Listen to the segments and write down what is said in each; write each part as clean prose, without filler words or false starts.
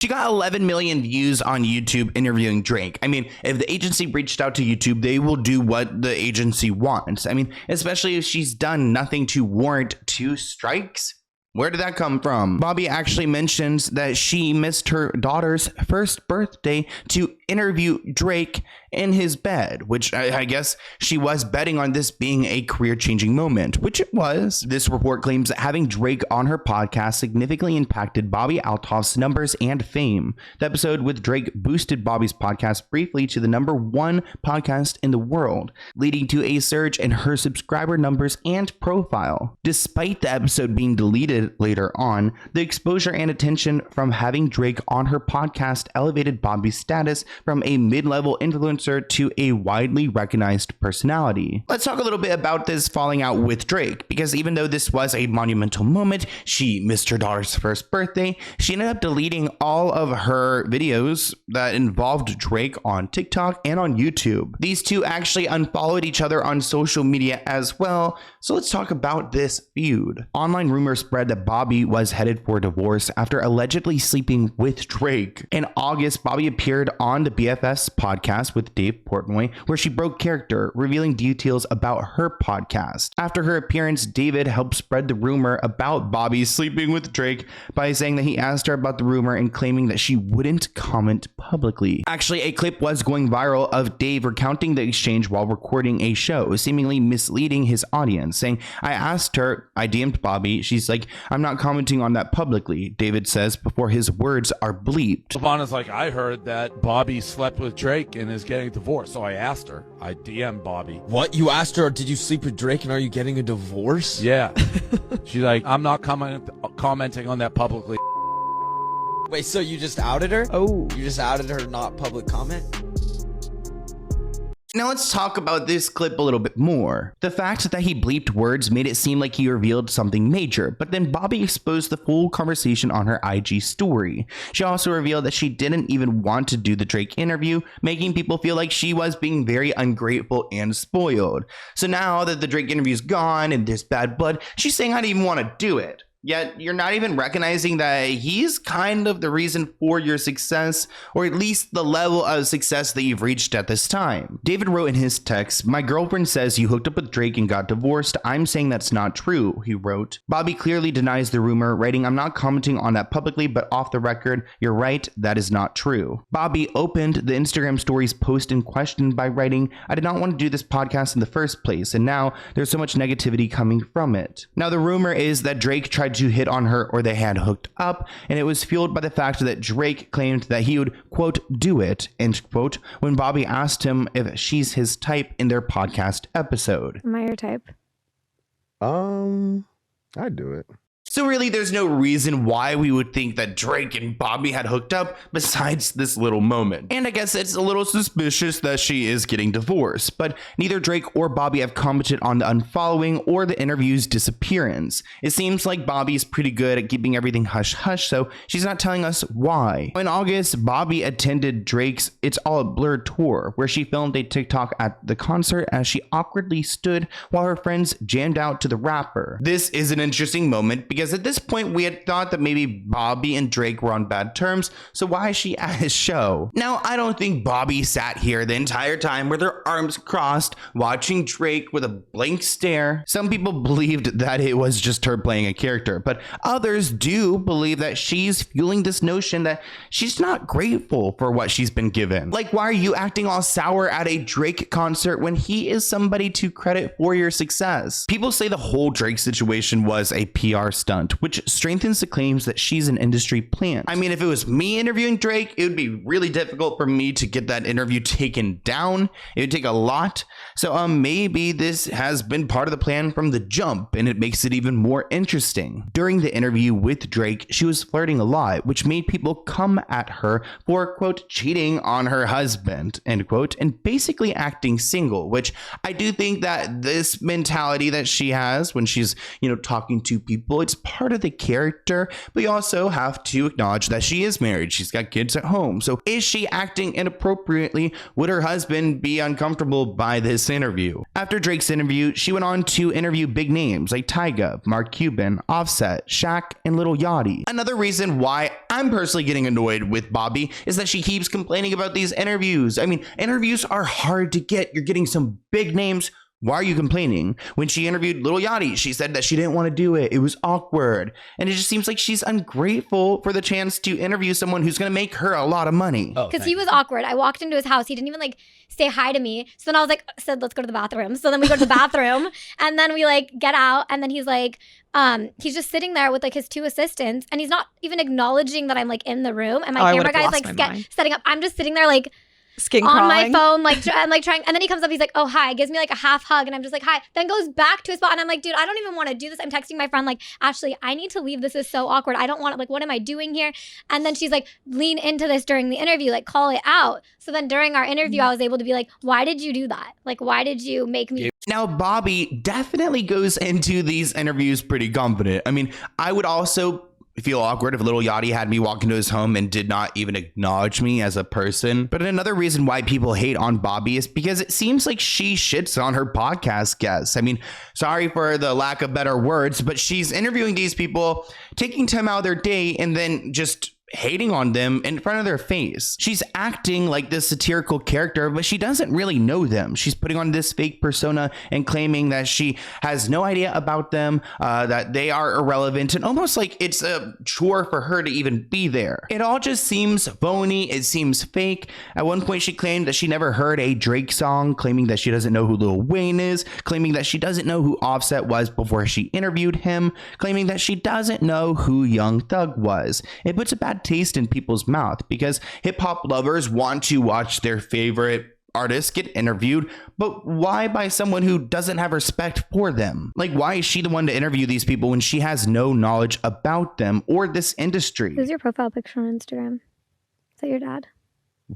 She got 11 million views on YouTube interviewing Drake. I mean, if the agency reached out to YouTube, they will do what the agency wants. I mean, especially if she's done nothing to warrant 2 strikes. Where did that come from? Bobbi actually mentions that she missed her daughter's first birthday to interview Drake in his bed, which I guess she was betting on this being a career-changing moment, which it was. This report claims that having Drake on her podcast significantly impacted Bobbi Althoff's numbers and fame. The episode with Drake boosted Bobbi's podcast briefly to the #1 podcast in the world, leading to a surge in her subscriber numbers and profile. Despite the episode being deleted later on, the exposure and attention from having Drake on her podcast elevated Bobbi's status from a mid-level influencer to a widely recognized personality. Let's talk a little bit about this falling out with Drake, because even though this was a monumental moment, she missed her daughter's first birthday, she ended up deleting all of her videos that involved Drake on TikTok and on YouTube. These two actually unfollowed each other on social media as well, so let's talk about this feud. Online rumors spread that Bobbi was headed for divorce after allegedly sleeping with Drake. In August, Bobbi appeared on the BFF's podcast with Dave Portnoy, where she broke character, revealing details about her podcast. After her appearance, David helped spread the rumor about Bobbi sleeping with Drake by saying that he asked her about the rumor and claiming that she wouldn't comment publicly. Actually, a clip was going viral of Dave recounting the exchange while recording a show, seemingly misleading his audience, saying, "I asked her, I DM'd Bobbi, she's like, I'm not commenting on that publicly," David says before his words are bleeped. Savannah's like, I heard that Bobbi slept with Drake and is getting divorced, so I asked her. I DM'd Bobbi. What? You asked her, did you sleep with Drake and are you getting a divorce? Yeah. She's like, I'm not commenting on that publicly. Wait, so you just outed her? Oh. You just outed her not public comment? Now let's talk about this clip a little bit more. The fact that he bleeped words made it seem like he revealed something major, but then Bobbi exposed the full conversation on her IG story. She also revealed that she didn't even want to do the Drake interview, making people feel like she was being very ungrateful and spoiled. So now that the Drake interview's gone and there's bad blood, she's saying I didn't even want to do it. Yet you're not even recognizing that he's kind of the reason for your success, or at least the level of success that you've reached at this time. David wrote in his text, "My girlfriend says you hooked up with Drake and got divorced. I'm saying that's not true," he wrote. Bobbi clearly denies the rumor, writing, "I'm not commenting on that publicly, but off the record, you're right, that is not true." Bobbi opened the Instagram stories post in question by writing, "I did not want to do this podcast in the first place, and now there's so much negativity coming from it." Now the rumor is that Drake tried to hit on her, or they had hooked up, and it was fueled by the fact that Drake claimed that he would, quote, do it, end quote, when Bobbi asked him if she's his type in their podcast episode. Am I your type? I'd do it. So really, there's no reason why we would think that Drake and Bobbi had hooked up besides this little moment. And I guess it's a little suspicious that she is getting divorced, but neither Drake or Bobbi have commented on the unfollowing or the interview's disappearance. It seems like Bobbi's pretty good at keeping everything hush-hush, so she's not telling us why. In August, Bobbi attended Drake's It's All a Blur tour, where she filmed a TikTok at the concert as she awkwardly stood while her friends jammed out to the rapper. This is an interesting moment because at this point we had thought that maybe Bobbi and Drake were on bad terms, so why is she at his show? Now, I don't think Bobbi sat here the entire time with her arms crossed, watching Drake with a blank stare. Some people believed that it was just her playing a character, but others do believe that she's fueling this notion that she's not grateful for what she's been given. Like, why are you acting all sour at a Drake concert when he is somebody to credit for your success? People say the whole Drake situation was a PR stunt, which strengthens the claims that she's an industry plant. I mean, if it was me interviewing Drake, it would be really difficult for me to get that interview taken down. It would take a lot. So maybe this has been part of the plan from the jump, and it makes it even more interesting. During the interview with Drake, she was flirting a lot, which made people come at her for, quote, cheating on her husband, end quote, and basically acting single, which I do think that this mentality that she has when she's, talking to people, it's part of the character, but you also have to acknowledge that she is married. She's got kids at home. So is she acting inappropriately? Would her husband be uncomfortable by this interview? After Drake's interview, she went on to interview big names like Tyga, Mark Cuban, Offset, Shaq, and Lil Yachty. Another reason why I'm personally getting annoyed with Bobbi is that she keeps complaining about these interviews. I mean, interviews are hard to get. You're getting some big names. Why are you complaining? When she interviewed Lil Yachty, she said that she didn't want to do it. It was awkward. And it just seems like she's ungrateful for the chance to interview someone who's going to make her a lot of money. Because he was awkward. I walked into his house. He didn't even like say hi to me. So then I was like, said, let's go to the bathroom. So then we go to the bathroom and then we like get out. And then he's like, he's just sitting there with like his 2 assistants and he's not even acknowledging that I'm like in the room. And my camera guy's like setting up. I'm just sitting there like, skin on crawling. my phone, like I'm like trying, and then he comes up, he's like, oh hi, gives me like a half hug, and I'm just like, hi, then goes back to his spot, and I'm like, dude, I don't even want to do this. I'm texting my friend like, Ashley, I need to leave, this is so awkward, I don't want it, like what am I doing here? And then she's like, lean into this during the interview, like call it out. So then during our interview I was able to be like, why did you do that? Like why did you make me? Now, Bobbi definitely goes into these interviews pretty confident. I mean, I would also feel awkward if Lil Yachty had me walk into his home and did not even acknowledge me as a person. But another reason why people hate on Bobbi is because it seems like she shits on her podcast guests. I mean, sorry for the lack of better words, but she's interviewing these people, taking time out of their day, and then just hating on them in front of their face. She's acting like this satirical character, but she doesn't really know them. She's putting on this fake persona and claiming that she has no idea about them, that they are irrelevant, and almost like it's a chore for her to even be there. It all just seems phony. It seems fake. At one point, she claimed that she never heard a Drake song, claiming that she doesn't know who Lil Wayne is, claiming that she doesn't know who Offset was before she interviewed him, claiming that she doesn't know who Young Thug was. It puts a bad taste in people's mouth because hip-hop lovers want to watch their favorite artists get interviewed, but why by someone who doesn't have respect for them? Like, why is she the one to interview these people when she has no knowledge about them or this industry? Who's your profile picture on Instagram? Is that your dad?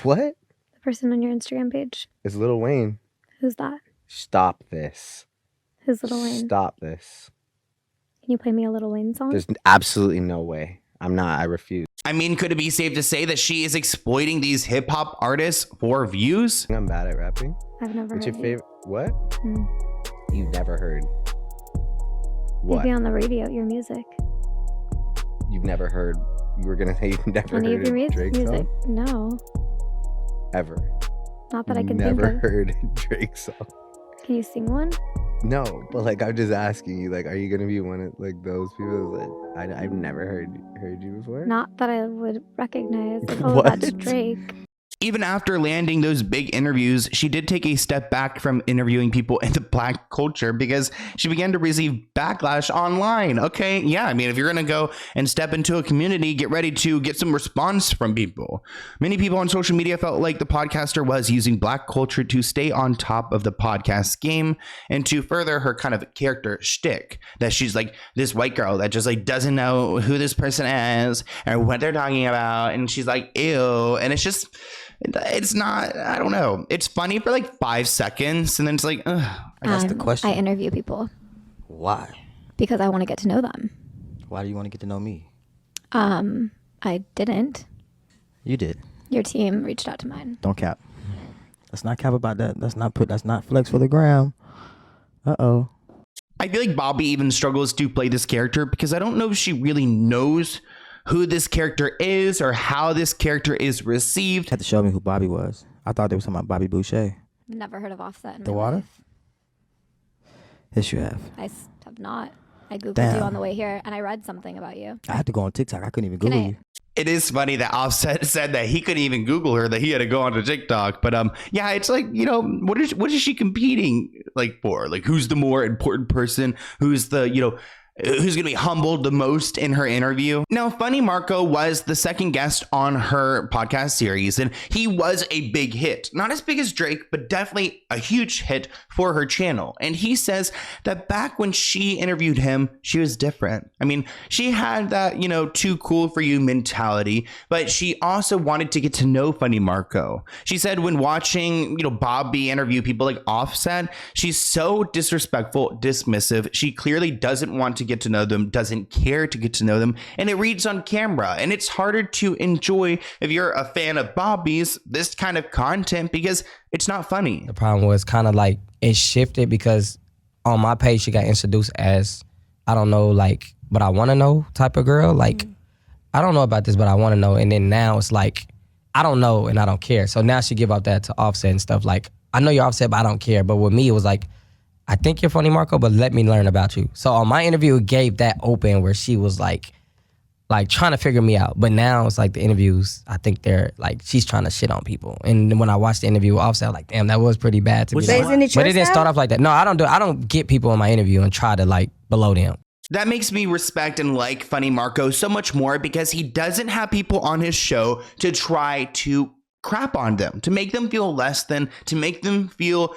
What? The person on your Instagram page? It's Lil Wayne. Who's that? Stop this. Who's Lil Wayne? Stop this. Can you play me a Lil Wayne song? There's absolutely no way. I'm not. I refuse. I mean, could it be safe to say that she is exploiting these hip hop artists for views? I'm bad at rapping. I've never What's heard your favorite? What? Hmm. You've never heard. What? Maybe on the radio, your music. You've never heard. You were gonna say you've never Any of heard your a Drake music? song? No. Ever. Not that I can think Never of. heard a Drake song. Can you sing one? No, but like I'm just asking you, like, are you gonna be one of like those people that I've never heard you before? Not that I would recognize. Like, oh, What? that's Drake. Even after landing those big interviews, she did take a step back from interviewing people in the black culture because she began to receive backlash online. Okay, yeah, I mean, if you're going to go and step into a community, get ready to get some response from people. Many people on social media felt like the podcaster was using black culture to stay on top of the podcast game and to further her kind of character shtick, that she's like this white girl that just like doesn't know who this person is or what they're talking about. And she's like, ew. And it's not, I don't know. It's funny for like 5 seconds and then it's like, ugh. That's the question. I interview people Why? because I want to get to know them. Why do you want to get to know me? I didn't. You did. Your team reached out to mine. Don't cap. Let's not cap about that. Let's not flex for the gram. Uh-oh. I feel like Bobbi even struggles to play this character because I don't know if she really knows who this character is or how this character is received. Had to show me who Bobby was. I thought they were talking about Bobby Boucher. Never heard of Offset in The my water? life. Yes, you have. Have not. I Googled Damn. you on the way here and I read something about you. I had to go on TikTok. I couldn't even Can Google I- you. It is funny that Offset said that he couldn't even Google her, that he had to go onto TikTok. But yeah, it's like, you know, what is she competing like for? Like, who's the more important person? Who's the, you know, who's going to be humbled the most in her interview? Now, Funny Marco was the second guest on her podcast series, and he was a big hit. Not as big as Drake, but definitely a huge hit for her channel. And he says that back when she interviewed him, she was different. I mean, she had that, you know, too cool for you mentality, but she also wanted to get to know Funny Marco. She said when watching, you know, Bobbi interview people like Offset, she's so disrespectful, dismissive. She clearly doesn't want to get to know them, doesn't care to get to know them, and it reads on camera. And it's harder to enjoy if you're a fan of Bobbi's this kind of content because it's not funny. The problem was kind of like it shifted because on my page she got introduced as, I don't know, like, but I want to know type of girl. Like, I don't know about this, but I want to know. And then now it's like, I don't know and I don't care. So now she give up that to Offset and stuff. Like, I know you're Offset, but I don't care. But with me, it was like, I think you're funny, Marco, but let me learn about you. So on my interview, it gave that open where she was like trying to figure me out. But now it's like the interviews, I think they're like, she's trying to shit on people. And when I watched the interview with Offset, I was like, damn, that was pretty bad to be honest. But it didn't start off like that. No, I don't get people in my interview and try to like below them. That makes me respect and like Funny Marco so much more because he doesn't have people on his show to try to crap on them, to make them feel less than, to make them feel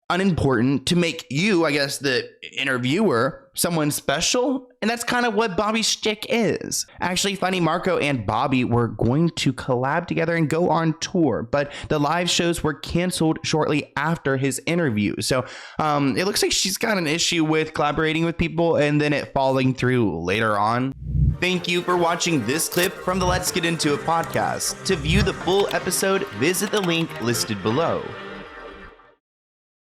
unimportant, to make you, I guess, the interviewer, someone special. And that's kind of what Bobbi's shtick is. Actually, Funny Marco and Bobbi were going to collab together and go on tour, but the live shows were canceled shortly after his interview. So it looks like she's got an issue with collaborating with people and then it falling through later on. Thank you for watching this clip from the Let's Get Into It podcast. To view the full episode, visit the link listed below.